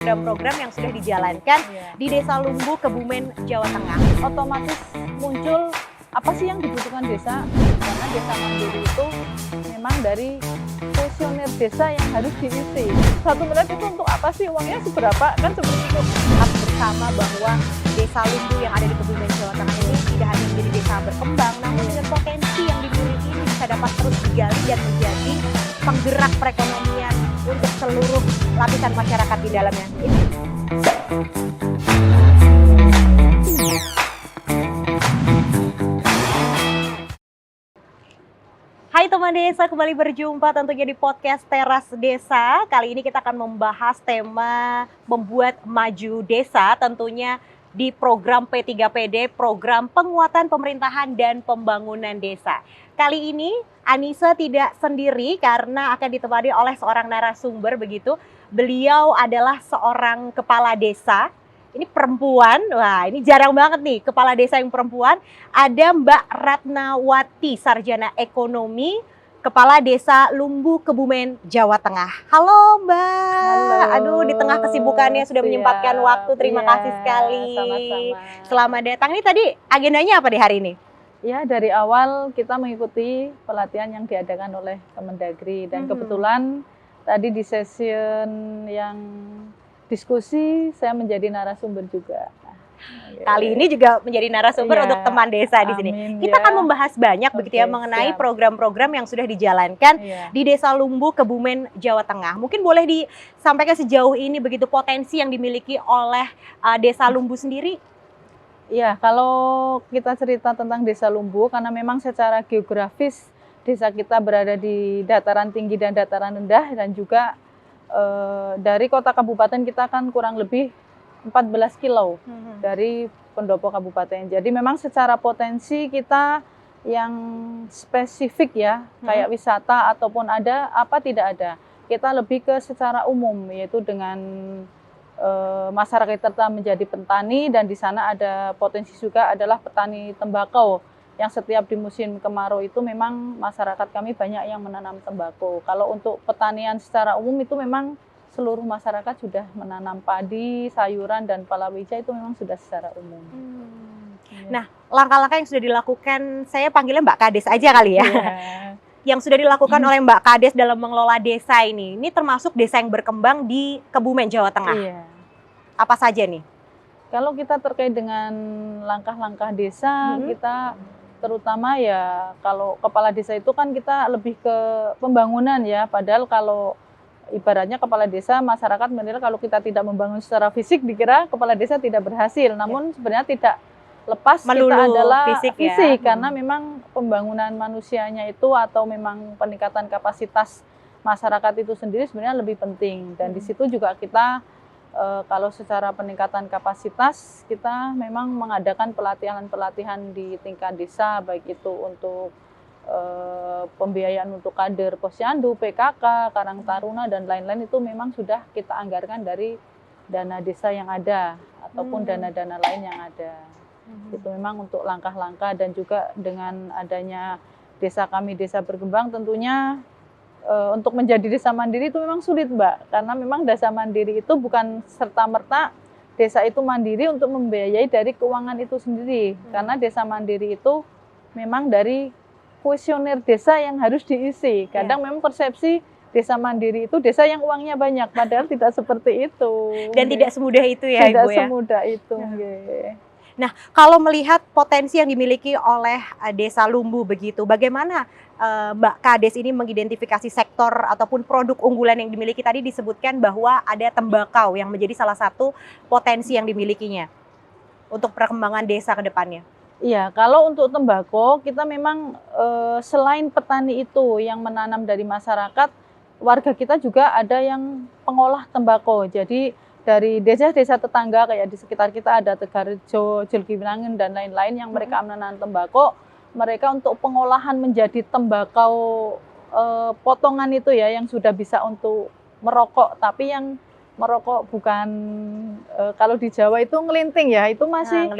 program-program yang sudah dijalankan di Desa Lumbu, Kebumen, Jawa Tengah. Otomatis muncul apa sih yang dibutuhkan desa, karena desa mandiri itu memang dari kuesioner desa yang harus diisi. 1 miliar itu untuk apa sih, uangnya seberapa, kan seperti itu. Lihat bersama bahwa Desa Lumbu yang ada di Kebumen, Jawa Tengah ini tidak hanya menjadi desa berkembang, namun dengan potensi yang dimiliki ini bisa dapat terus digali dan menjadi penggerak perekonomian untuk seluruh lapisan masyarakat di dalamnya. Hai teman desa, kembali berjumpa tentunya di podcast Teras Desa. Kali ini kita akan membahas tema membuat maju desa, tentunya di program P3PD, program penguatan pemerintahan dan pembangunan desa. Kali ini Anissa tidak sendiri karena akan ditemani oleh seorang narasumber begitu. Beliau adalah seorang kepala desa. Ini perempuan, wah ini jarang banget nih kepala desa yang perempuan. Ada Mbak Ratnawati, sarjana ekonomi, Kepala Desa Lumbu, Kebumen, Jawa Tengah. Halo Mbak. Halo. Aduh, di tengah kesibukannya sudah menyempatkan waktu. Terima kasih sekali. Sama-sama. Selamat datang. Ini tadi agendanya apa di hari ini? Ya, dari awal kita mengikuti pelatihan yang diadakan oleh Kemendagri dan kebetulan tadi di session yang diskusi saya menjadi narasumber juga. Kali ini juga menjadi narasumber untuk teman desa di sini. Amin, Kita akan membahas banyak begitu ya mengenai program-program yang sudah dijalankan di Desa Lumbu, Kebumen, Jawa Tengah. Mungkin boleh disampaikan sejauh ini begitu potensi yang dimiliki oleh Desa Lumbu sendiri? Iya, kalau kita cerita tentang Desa Lumbu, karena memang secara geografis desa kita berada di dataran tinggi dan dataran rendah, dan juga dari kota kabupaten kita kan kurang lebih 14 kilo dari pendopo kabupaten. Jadi memang secara potensi kita yang spesifik ya, kayak wisata ataupun ada apa tidak ada. Kita lebih ke secara umum, yaitu dengan masyarakat kita menjadi petani, dan di sana ada potensi juga adalah petani tembakau yang setiap di musim kemarau itu memang masyarakat kami banyak yang menanam tembakau. Kalau untuk pertanian secara umum itu memang seluruh masyarakat sudah menanam padi, sayuran, dan palawija itu memang sudah secara umum. Nah, langkah-langkah yang sudah dilakukan, saya panggilnya Mbak Kades aja kali ya. Yang sudah dilakukan oleh Mbak Kades dalam mengelola desa ini termasuk desa yang berkembang di Kebumen, Jawa Tengah. Apa saja nih? Kalau kita terkait dengan langkah-langkah desa, kita terutama ya kalau kepala desa itu kan kita lebih ke pembangunan ya, padahal kalau ibaratnya kepala desa, masyarakat menilai kalau kita tidak membangun secara fisik dikira kepala desa tidak berhasil, namun sebenarnya tidak lepas melulu kita adalah fisik karena memang pembangunan manusianya itu atau memang peningkatan kapasitas masyarakat itu sendiri sebenarnya lebih penting, dan di situ juga kita kalau secara peningkatan kapasitas kita memang mengadakan pelatihan-pelatihan di tingkat desa, baik itu untuk pembiayaan untuk kader posyandu, PKK, Karang Taruna, dan lain-lain itu memang sudah kita anggarkan dari dana desa yang ada ataupun dana-dana lain yang ada. Itu memang untuk langkah-langkah, dan juga dengan adanya desa kami desa berkembang tentunya untuk menjadi desa mandiri itu memang sulit Mbak, karena memang desa mandiri itu bukan serta-merta desa itu mandiri untuk membiayai dari keuangan itu sendiri, karena desa mandiri itu memang dari kuesioner desa yang harus diisi. Kadang memang persepsi desa mandiri itu desa yang uangnya banyak, padahal tidak seperti itu. Dan tidak semudah itu ya tidak Ibu ya? Semudah itu. Nah, kalau melihat potensi yang dimiliki oleh Desa Lumbu begitu, bagaimana Mbak Kades ini mengidentifikasi sektor ataupun produk unggulan yang dimiliki? Tadi disebutkan bahwa ada tembakau yang menjadi salah satu potensi yang dimilikinya untuk perkembangan desa ke depannya. Iya, kalau untuk tembakau kita memang selain petani itu yang menanam dari masyarakat, warga kita juga ada yang pengolah tembakau. Jadi dari desa-desa tetangga kayak di sekitar kita ada Tegarrejo, Jelgiwinangun, dan lain-lain yang mereka menanam tembakau, mereka untuk pengolahan menjadi tembakau potongan itu ya, yang sudah bisa untuk merokok, tapi yang merokok bukan kalau di Jawa itu ngelinting ya, itu masih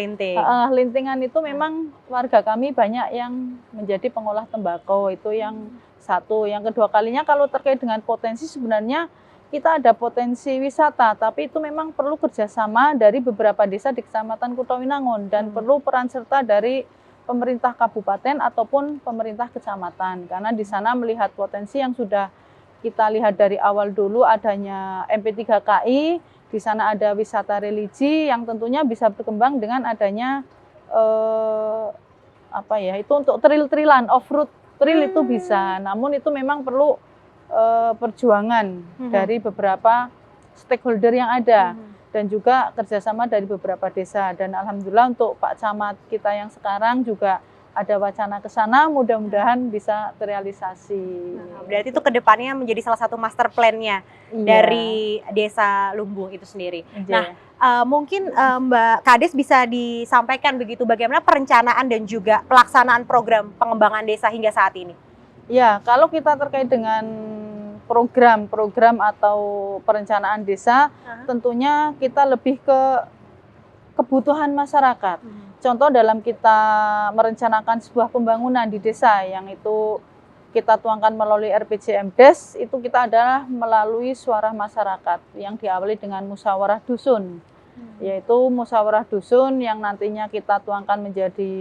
lintingan itu memang warga kami banyak yang menjadi pengolah tembakau, itu yang satu. Yang kedua kalinya kalau terkait dengan potensi sebenarnya kita ada potensi wisata, tapi itu memang perlu kerjasama dari beberapa desa di Kecamatan Kutawinangun dan perlu peran serta dari pemerintah kabupaten ataupun pemerintah kecamatan, karena di sana melihat potensi yang sudah kita lihat dari awal dulu adanya MP3KI, di sana ada wisata religi yang tentunya bisa berkembang dengan adanya itu untuk trail-trailan, off-road trail itu bisa, namun itu memang perlu perjuangan dari beberapa stakeholder yang ada dan juga kerjasama dari beberapa desa. Dan alhamdulillah untuk Pak Camat kita yang sekarang juga ada wacana ke sana, mudah-mudahan bisa terrealisasi. Berarti itu kedepannya menjadi salah satu master plan-nya dari Desa Lumbung itu sendiri. Nah, mungkin Mbak Kades bisa disampaikan begitu bagaimana perencanaan dan juga pelaksanaan program pengembangan desa hingga saat ini? Ya, kalau kita terkait dengan program atau perencanaan desa, tentunya kita lebih ke kebutuhan masyarakat. Contoh dalam kita merencanakan sebuah pembangunan di desa yang itu kita tuangkan melalui RPJMdes, itu kita adalah melalui suara masyarakat yang diawali dengan musyawarah dusun, yaitu musyawarah dusun yang nantinya kita tuangkan menjadi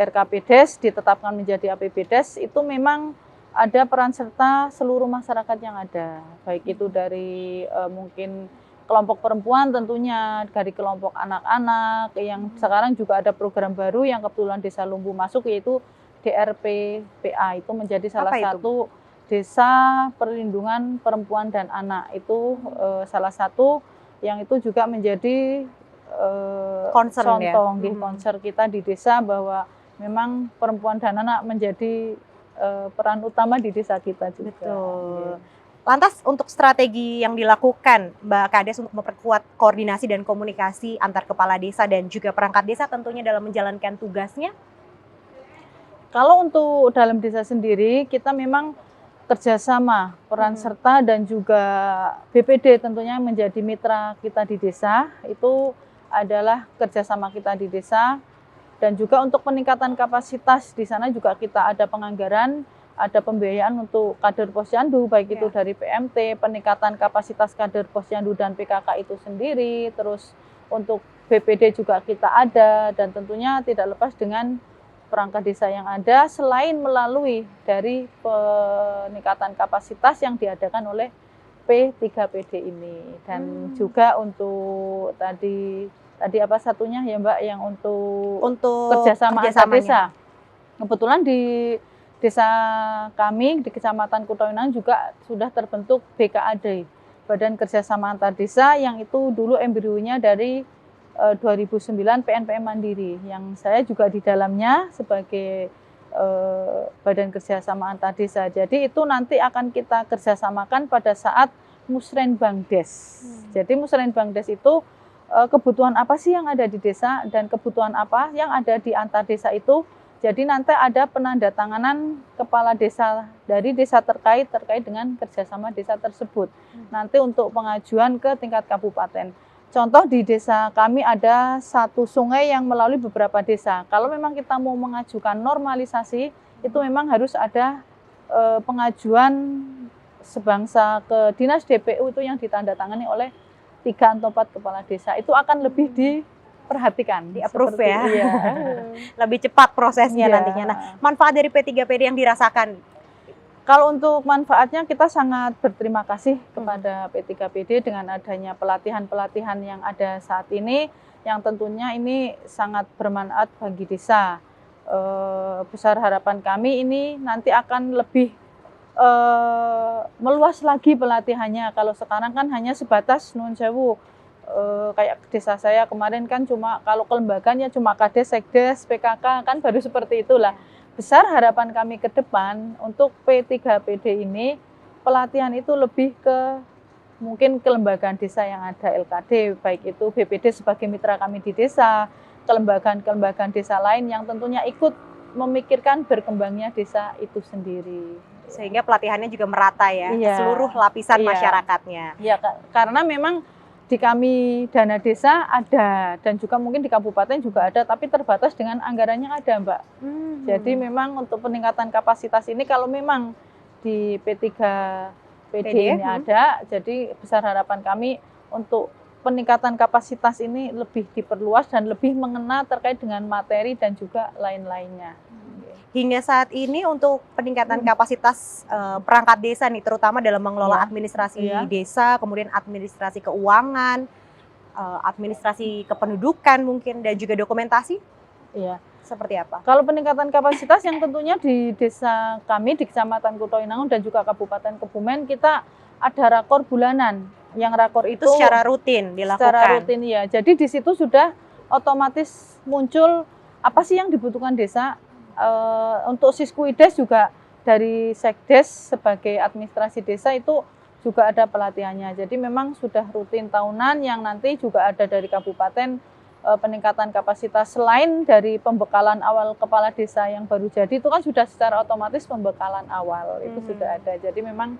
RKPdes, ditetapkan menjadi APBdes, itu memang ada peran serta seluruh masyarakat yang ada, baik itu dari mungkin kelompok perempuan tentunya, dari kelompok anak-anak, yang sekarang juga ada program baru yang kebetulan Desa Lumbung masuk, yaitu DRPPA, itu menjadi salah satu desa perlindungan perempuan dan anak, itu salah satu yang itu juga menjadi concern concern kita di desa, bahwa memang perempuan dan anak menjadi peran utama di desa kita juga. Betul. Lantas untuk strategi yang dilakukan Mbak Kades untuk memperkuat koordinasi dan komunikasi antar kepala desa dan juga perangkat desa tentunya dalam menjalankan tugasnya? Kalau untuk dalam desa sendiri, kita memang kerjasama, peran serta dan juga BPD tentunya menjadi mitra kita di desa, itu adalah kerjasama kita di desa. Dan juga untuk peningkatan kapasitas, di sana juga kita ada penganggaran, ada pembiayaan untuk kader posyandu, baik itu dari PMT, peningkatan kapasitas kader posyandu dan PKK itu sendiri, terus untuk BPD juga kita ada, dan tentunya tidak lepas dengan perangkat desa yang ada, selain melalui dari peningkatan kapasitas yang diadakan oleh P3PD ini. Dan juga untuk tadi apa satunya ya Mbak, yang untuk kerjasama antar desa. Kebetulan di desa kami di Kecamatan Kutawinangun juga sudah terbentuk BKAD, Badan Kerjasama Antar Desa, yang itu dulu embrionya dari 2009 PNPM Mandiri, yang saya juga di dalamnya sebagai Badan Kerjasama Antar Desa. Jadi itu nanti akan kita kerjasamakan pada saat Musrenbangdes. Jadi Musrenbangdes itu kebutuhan apa sih yang ada di desa dan kebutuhan apa yang ada di antar desa itu. Jadi nanti ada penandatanganan kepala desa dari desa terkait dengan kerjasama desa tersebut. Nanti untuk pengajuan ke tingkat kabupaten. Contoh di desa kami ada satu sungai yang melalui beberapa desa. Kalau memang kita mau mengajukan normalisasi, itu memang harus ada pengajuan sebangsa ke Dinas DPU itu yang ditandatangani oleh 3 atau 4 kepala desa, itu akan lebih diperhatikan, di-approve ya. Iya. Lebih cepat prosesnya nantinya. Nah, manfaat dari P3PD yang dirasakan? Kalau untuk manfaatnya kita sangat berterima kasih kepada P3PD dengan adanya pelatihan-pelatihan yang ada saat ini, yang tentunya ini sangat bermanfaat bagi desa. Besar harapan kami ini nanti akan lebih meluas lagi pelatihannya. Kalau sekarang kan hanya sebatas nuwun sewu, kayak desa saya kemarin kan cuma kalau kelembagaannya cuma Kades, Sekdes, PKK kan baru seperti itulah. Besar harapan kami ke depan untuk P3PD ini, pelatihan itu lebih ke mungkin kelembagaan desa yang ada LKD, baik itu BPD sebagai mitra kami di desa, kelembagaan desa lain yang tentunya ikut memikirkan berkembangnya desa itu sendiri. Sehingga pelatihannya juga merata ya, seluruh lapisan masyarakatnya. Iya, karena memang di kami dana desa ada, dan juga mungkin di kabupaten juga ada, tapi terbatas dengan anggarannya ada Mbak. Jadi memang untuk peningkatan kapasitas ini kalau memang di P3 PD ini ada. Jadi besar harapan kami untuk peningkatan kapasitas ini lebih diperluas dan lebih mengena terkait dengan materi dan juga lain-lainnya. Hingga saat ini untuk peningkatan kapasitas perangkat desa nih, terutama dalam mengelola administrasi desa, kemudian administrasi keuangan, administrasi kependudukan mungkin, dan juga dokumentasi? Iya. Seperti apa? Kalau peningkatan kapasitas yang tentunya di desa kami, di Kecamatan Kutoinangun dan juga Kabupaten Kebumen, kita ada rakor bulanan. Yang rakor itu secara rutin dilakukan? Secara rutin, ya. Jadi di situ sudah otomatis muncul apa sih yang dibutuhkan desa. Untuk Siskuides juga dari Sekdes sebagai administrasi desa itu juga ada pelatihannya. Jadi memang sudah rutin tahunan yang nanti juga ada dari kabupaten peningkatan kapasitas. Selain dari pembekalan awal kepala desa yang baru jadi, itu kan sudah secara otomatis pembekalan awal itu sudah ada. Jadi memang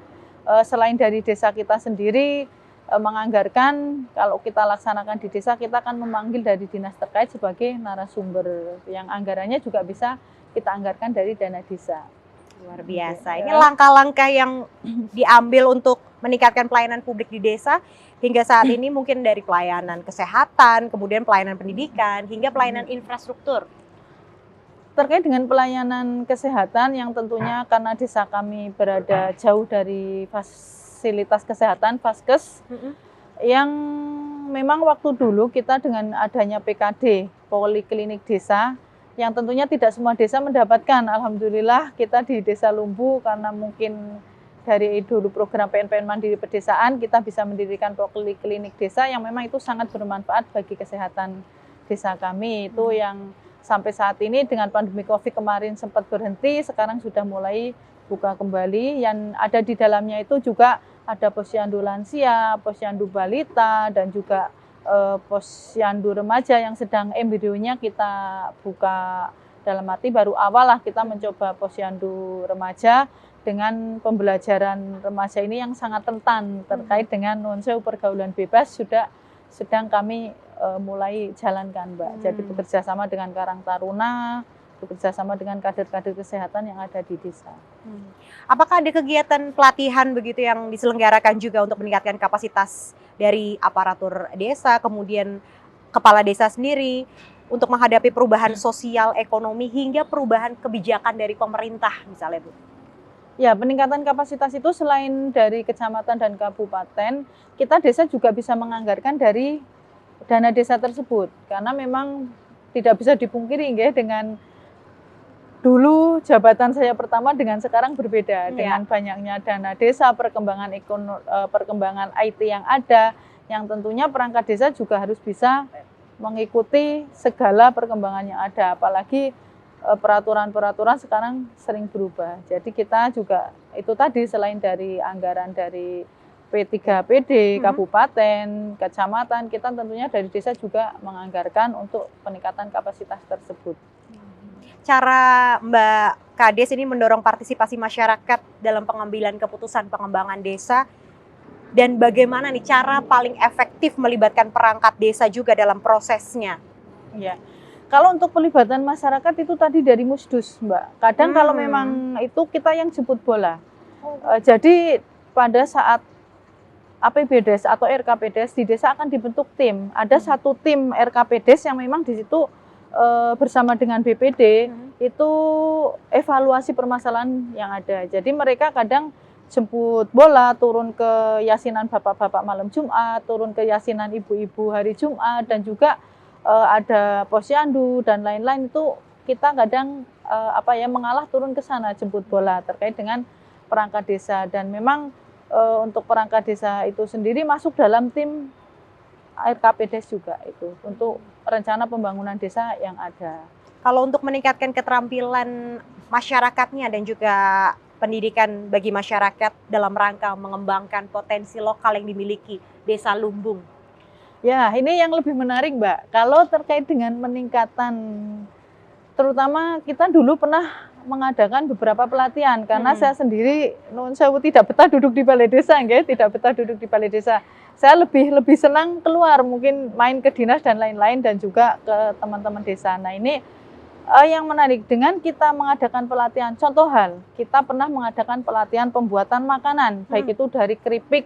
selain dari desa kita sendiri menganggarkan, kalau kita laksanakan di desa, kita akan memanggil dari dinas terkait sebagai narasumber yang anggarannya juga bisa kita anggarkan dari dana desa. Luar biasa. Ini langkah-langkah yang diambil untuk meningkatkan pelayanan publik di desa hingga saat ini, mungkin dari pelayanan kesehatan, kemudian pelayanan pendidikan, hingga pelayanan infrastruktur. Terkait dengan pelayanan kesehatan yang tentunya karena desa kami berada jauh dari fasilitas kesehatan, Vaskes, yang memang waktu dulu kita dengan adanya PKD, Poliklinik Desa, yang tentunya tidak semua desa mendapatkan. Alhamdulillah kita di Desa Lumbu, karena mungkin dari dulu program PNPN Mandiri Pedesaan, kita bisa mendirikan Poliklinik Desa yang memang itu sangat bermanfaat bagi kesehatan desa kami. Itu yang sampai saat ini dengan pandemi Covid kemarin sempat berhenti, sekarang sudah mulai buka kembali. Yang ada di dalamnya itu juga ada posyandu lansia, posyandu balita, dan juga posyandu remaja yang sedang embrionya kita buka, dalam arti baru awal lah kita mencoba posyandu remaja dengan pembelajaran remaja ini yang sangat rentan terkait dengan nuansa pergaulan bebas, sudah sedang kami mulai jalankan, Mbak. Jadi bekerja sama dengan Karang Taruna, bekerja sama dengan kader-kader kesehatan yang ada di desa. Apakah ada kegiatan pelatihan begitu yang diselenggarakan juga untuk meningkatkan kapasitas dari aparatur desa, kemudian kepala desa sendiri untuk menghadapi perubahan sosial, ekonomi, hingga perubahan kebijakan dari pemerintah misalnya, Bu? Ya, peningkatan kapasitas itu selain dari kecamatan dan kabupaten, kita desa juga bisa menganggarkan dari dana desa tersebut. Karena memang tidak bisa dipungkiri ya, dengan dulu jabatan saya pertama dengan sekarang berbeda. Dengan banyaknya dana desa, perkembangan IT yang ada, yang tentunya perangkat desa juga harus bisa mengikuti segala perkembangan yang ada. Apalagi peraturan-peraturan sekarang sering berubah. Jadi kita juga itu tadi, selain dari anggaran dari P3PD, kabupaten, kecamatan, kita tentunya dari desa juga menganggarkan untuk peningkatan kapasitas tersebut. Cara Mbak Kades ini mendorong partisipasi masyarakat dalam pengambilan keputusan pengembangan desa, dan bagaimana nih cara paling efektif melibatkan perangkat desa juga dalam prosesnya? Ya, kalau untuk pelibatan masyarakat itu tadi dari Musdus, Mbak. Kadang kalau memang itu kita yang jemput bola. Jadi pada saat APBDes atau RKPDes di desa akan dibentuk tim. Ada satu tim RKPDes yang memang di situ bersama dengan BPD itu evaluasi permasalahan yang ada. Jadi mereka kadang jemput bola, turun ke yasinan bapak-bapak malam Jumat, turun ke yasinan ibu-ibu hari Jumat, dan juga ada posyandu dan lain-lain. Itu kita kadang mengalah turun ke sana jemput bola terkait dengan perangkat desa. Dan memang untuk perangkat desa itu sendiri masuk dalam tim RKPDes juga itu untuk rencana pembangunan desa yang ada. Kalau untuk meningkatkan keterampilan masyarakatnya dan juga pendidikan bagi masyarakat dalam rangka mengembangkan potensi lokal yang dimiliki Desa Lumbung. Ya, ini yang lebih menarik, Mbak. Kalau terkait dengan peningkatan, terutama kita dulu pernah mengadakan beberapa pelatihan karena saya sendiri nuwun sewu tidak betah duduk di balai desa, tidak betah duduk di balai desa. Saya lebih senang keluar, mungkin main ke dinas dan lain-lain, dan juga ke teman-teman desa. Nah, ini Yang menarik dengan kita mengadakan pelatihan, contoh hal, kita pernah mengadakan pelatihan pembuatan makanan, baik itu dari keripik,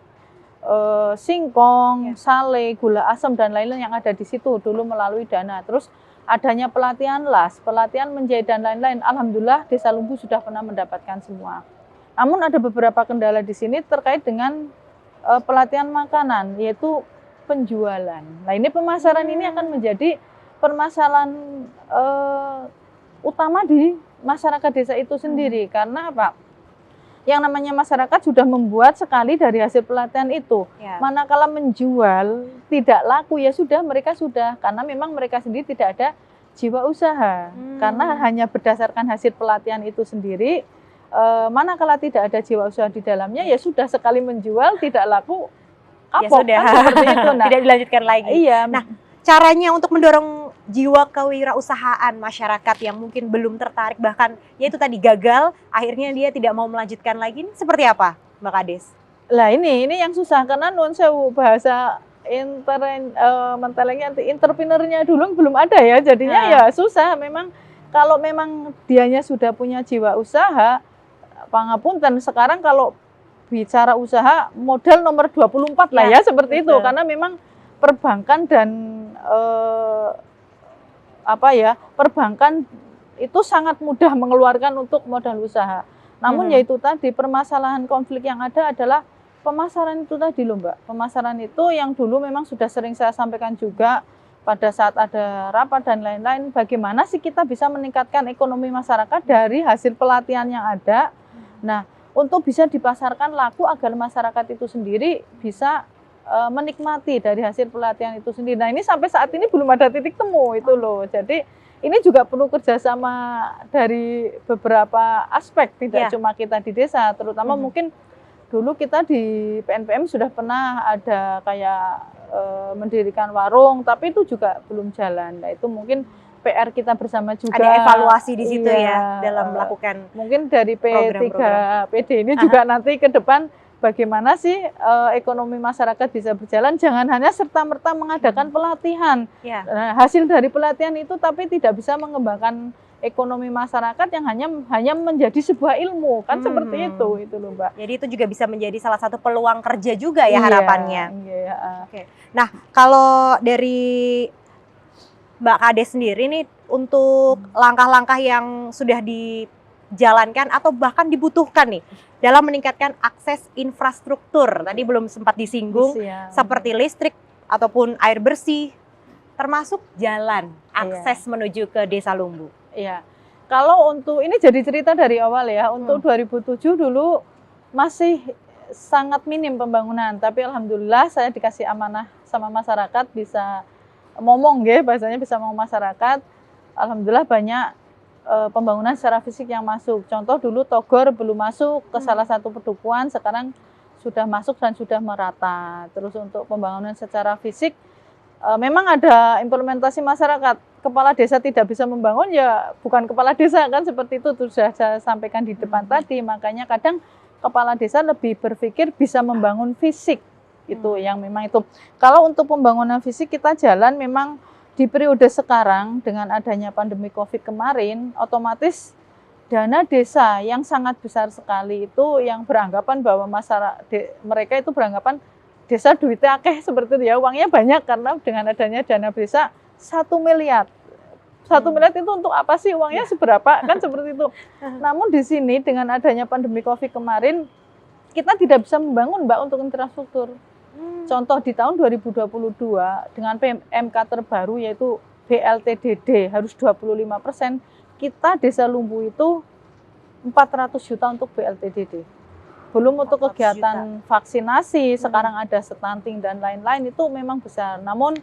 singkong, sale, gula asam dan lain-lain yang ada di situ dulu melalui dana. Terus adanya pelatihan las, pelatihan menjahit dan lain-lain. Alhamdulillah Desa Lumbu sudah pernah mendapatkan semua. Namun ada beberapa kendala di sini terkait dengan pelatihan makanan, yaitu penjualan. Nah ini pemasaran ini akan menjadi permasalahan utama di masyarakat desa itu sendiri. Karena apa? Yang namanya masyarakat sudah membuat sekali dari hasil pelatihan itu. Manakala menjual tidak laku ya sudah, mereka sudah, karena memang mereka sendiri tidak ada jiwa usaha. Karena hanya berdasarkan hasil pelatihan itu sendiri, manakala tidak ada jiwa usaha di dalamnya ya sudah, sekali menjual tidak laku kapok, ya sudah. kan seperti itu. Nah, tidak dilanjutkan lagi. Iya. Nah, caranya untuk mendorong jiwa kewirausahaan masyarakat yang mungkin belum tertarik, bahkan ya itu tadi gagal, akhirnya dia tidak mau melanjutkan lagi, ini seperti apa Mbak Kades? Lah ini yang susah, karena nuwun sewu, bahasa entrepreneurnya dulu belum ada ya, jadinya ya susah. Memang kalau memang dianya sudah punya jiwa usaha, pangapunten, sekarang kalau bicara usaha modal nomor 24 lah ya seperti itu, karena memang perbankan dan perbankan itu sangat mudah mengeluarkan untuk modal usaha. Namun yaitu tadi, permasalahan konflik yang ada adalah pemasaran itu tadi loh Mbak. Pemasaran itu yang dulu memang sudah sering saya sampaikan juga pada saat ada rapat dan lain-lain, bagaimana sih kita bisa meningkatkan ekonomi masyarakat dari hasil pelatihan yang ada. Nah, untuk bisa dipasarkan laku agar masyarakat itu sendiri bisa menikmati dari hasil pelatihan itu sendiri. Nah ini sampai saat ini belum ada titik temu itu loh. Jadi ini juga perlu kerjasama dari beberapa aspek, tidak cuma kita di desa, terutama mungkin dulu kita di PNPM sudah pernah ada kayak mendirikan warung, tapi itu juga belum jalan. Nah itu mungkin PR kita bersama juga. Ada evaluasi di situ ya dalam melakukan mungkin dari P3PD ini juga nanti ke depan bagaimana sih ekonomi masyarakat bisa berjalan, jangan hanya serta-merta mengadakan pelatihan. Nah, hasil dari pelatihan itu tapi tidak bisa mengembangkan ekonomi masyarakat yang hanya menjadi sebuah ilmu, kan seperti itu loh Mbak. Jadi itu juga bisa menjadi salah satu peluang kerja juga ya harapannya. Iya. Oke. Nah, kalau dari Mbak Kades sendiri nih, untuk langkah-langkah yang sudah dijalankan atau bahkan dibutuhkan nih dalam meningkatkan akses infrastruktur, tadi belum sempat disinggung, seperti listrik ataupun air bersih, termasuk jalan akses menuju ke Desa Lumbu. Iya. Kalau untuk ini jadi cerita dari awal ya, untuk 2007 dulu masih sangat minim pembangunan, tapi alhamdulillah saya dikasih amanah sama masyarakat, bisa ngomong ya, bahasanya bisa ngomong masyarakat. Alhamdulillah banyak pembangunan secara fisik yang masuk. Contoh dulu Togor belum masuk ke salah satu pedukuhan, sekarang sudah masuk dan sudah merata. Terus untuk pembangunan secara fisik, memang ada implementasi masyarakat. Kepala desa tidak bisa membangun, ya bukan kepala desa, kan seperti itu sudah saya sampaikan di depan tadi. Makanya kadang kepala desa lebih berpikir bisa membangun fisik, itu yang memang itu. Kalau untuk pembangunan fisik kita jalan memang di periode sekarang dengan adanya pandemi COVID kemarin, otomatis dana desa yang sangat besar sekali itu yang beranggapan bahwa mereka itu beranggapan desa duitnya akeh seperti itu ya, uangnya banyak, karena dengan adanya dana desa 1 miliar. 1 miliar itu untuk apa sih, uangnya seberapa, kan seperti itu. Namun di sini dengan adanya pandemi COVID kemarin, kita tidak bisa membangun Mbak untuk infrastruktur. Contoh di tahun 2022 dengan PMK terbaru yaitu BLTDD harus 25%, kita Desa Lumbu itu 400 juta untuk BLTDD. Belum untuk kegiatan vaksinasi, sekarang ada stunting dan lain-lain, itu memang besar. Namun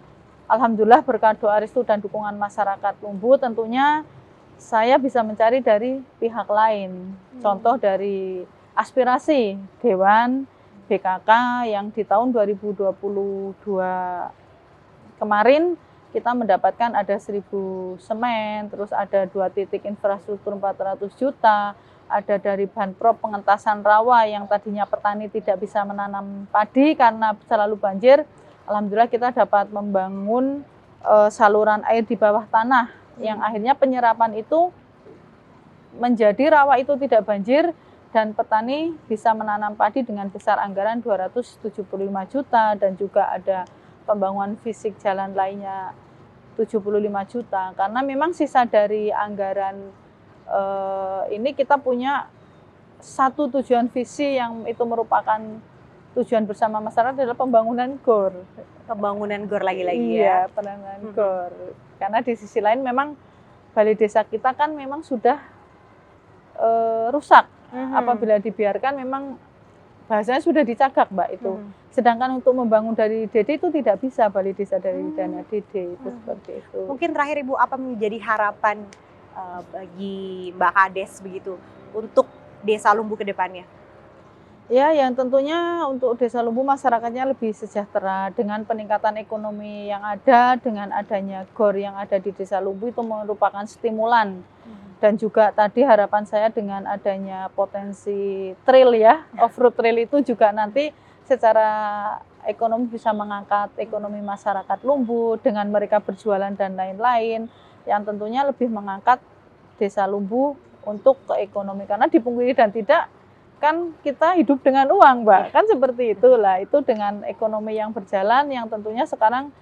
alhamdulillah berkat doa restu dan dukungan masyarakat Lumbu, tentunya saya bisa mencari dari pihak lain. Contoh dari aspirasi Dewan BKK yang di tahun 2022 kemarin kita mendapatkan ada 1.000 semen, terus ada 2 titik infrastruktur 400 juta, ada dari Banprop pengentasan rawa yang tadinya petani tidak bisa menanam padi karena selalu banjir. Alhamdulillah kita dapat membangun saluran air di bawah tanah yang akhirnya penyerapan itu menjadi rawa itu tidak banjir dan petani bisa menanam padi dengan besar anggaran 275 juta dan juga ada pembangunan fisik jalan lainnya 75 juta. Karena memang sisa dari anggaran ini kita punya satu tujuan visi yang itu merupakan tujuan bersama masyarakat adalah pembangunan GOR. Pembangunan GOR lagi-lagi Iya, ya. pembangunan GOR. Karena di sisi lain memang balai desa kita kan memang sudah rusak. Apabila dibiarkan memang bahasanya sudah dicagak Mbak itu. Sedangkan untuk membangun dari DD itu tidak bisa balai desa dari dana DD itu seperti itu. Mungkin terakhir Ibu, apa menjadi harapan bagi Mbak Kades begitu untuk Desa Lumbu ke depannya? Ya, yang tentunya untuk Desa Lumbu masyarakatnya lebih sejahtera dengan peningkatan ekonomi yang ada, dengan adanya GOR yang ada di Desa Lumbu itu merupakan stimulan. Dan juga tadi harapan saya dengan adanya potensi trail ya, off-road trail itu juga nanti secara ekonomi bisa mengangkat ekonomi masyarakat Lumbu dengan mereka berjualan dan lain-lain, yang tentunya lebih mengangkat Desa Lumbu untuk ke ekonomi. Karena dipungkiri dan tidak, kan kita hidup dengan uang Mbak, kan seperti itulah. Itu dengan ekonomi yang berjalan yang tentunya sekarang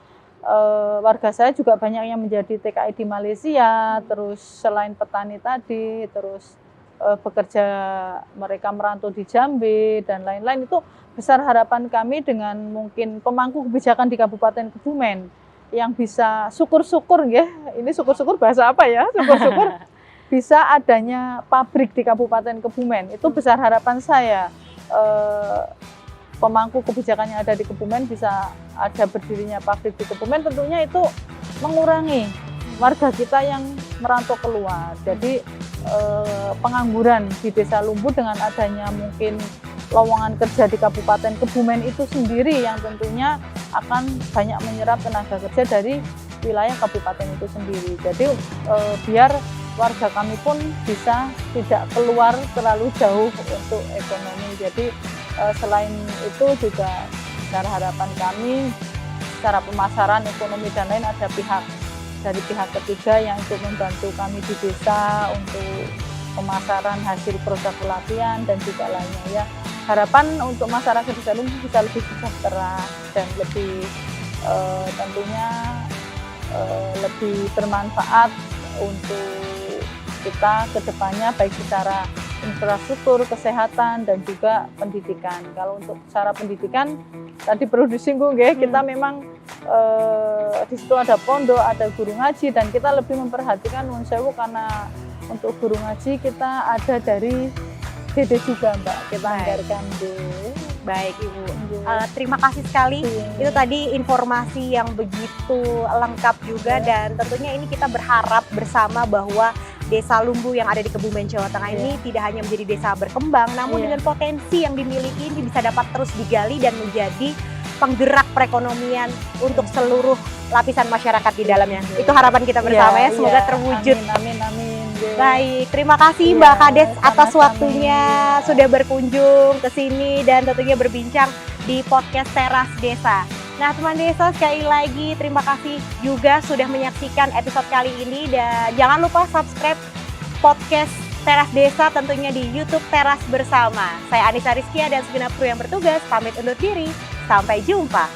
warga saya juga banyak yang menjadi TKI di Malaysia, terus selain petani tadi, terus bekerja mereka merantau di Jambi dan lain-lain. Itu besar harapan kami dengan mungkin pemangku kebijakan di Kabupaten Kebumen yang bisa syukur-syukur ya, ini syukur-syukur bahasa apa ya, syukur-syukur bisa adanya pabrik di Kabupaten Kebumen. Itu besar harapan saya. Pemangku kebijakan yang ada di Kebumen bisa ada berdirinya pabrik di Kebumen, tentunya itu mengurangi warga kita yang merantau keluar. Jadi pengangguran di Desa Lumbu dengan adanya mungkin lowongan kerja di Kabupaten Kebumen itu sendiri yang tentunya akan banyak menyerap tenaga kerja dari wilayah kabupaten itu sendiri. Jadi biar warga kami pun bisa tidak keluar terlalu jauh untuk ekonomi. Jadi selain itu juga secara harapan kami, secara pemasaran ekonomi dan lain ada dari pihak ketiga yang ikut membantu kami di desa untuk pemasaran hasil produk pelatihan dan juga lainnya ya. Harapan untuk masyarakat Desa Lumbu bisa lebih sejahtera dan lebih tentunya lebih bermanfaat untuk kita ke depannya baik secara infrastruktur, kesehatan, dan juga pendidikan. Kalau untuk secara pendidikan, tadi perlu disinggung ya, kita memang di situ ada pondok, ada guru ngaji, dan kita lebih memperhatikan Nuwun Sewu karena untuk guru ngaji kita ada dari DD juga Mbak, kita anggarkan di. Baik Ibu, terima kasih sekali. Itu tadi informasi yang begitu lengkap juga dan tentunya ini kita berharap bersama bahwa Desa Lumbu yang ada di Kebumen, Jawa Tengah ini tidak hanya menjadi desa berkembang, namun dengan potensi yang dimiliki ini bisa dapat terus digali dan menjadi penggerak perekonomian untuk seluruh lapisan masyarakat di dalamnya. Itu harapan kita bersama ya, semoga terwujud. Amin, amin. Baik, terima kasih Mbak Kades atas waktunya sudah berkunjung ke sini dan tentunya berbincang di podcast Teras Desa. Nah teman desa, sekali lagi terima kasih juga sudah menyaksikan episode kali ini dan jangan lupa subscribe podcast Teras Desa tentunya di YouTube Teras Bersama. Saya Anissa Rizkia dan segenap kru yang bertugas pamit undur diri. Sampai jumpa.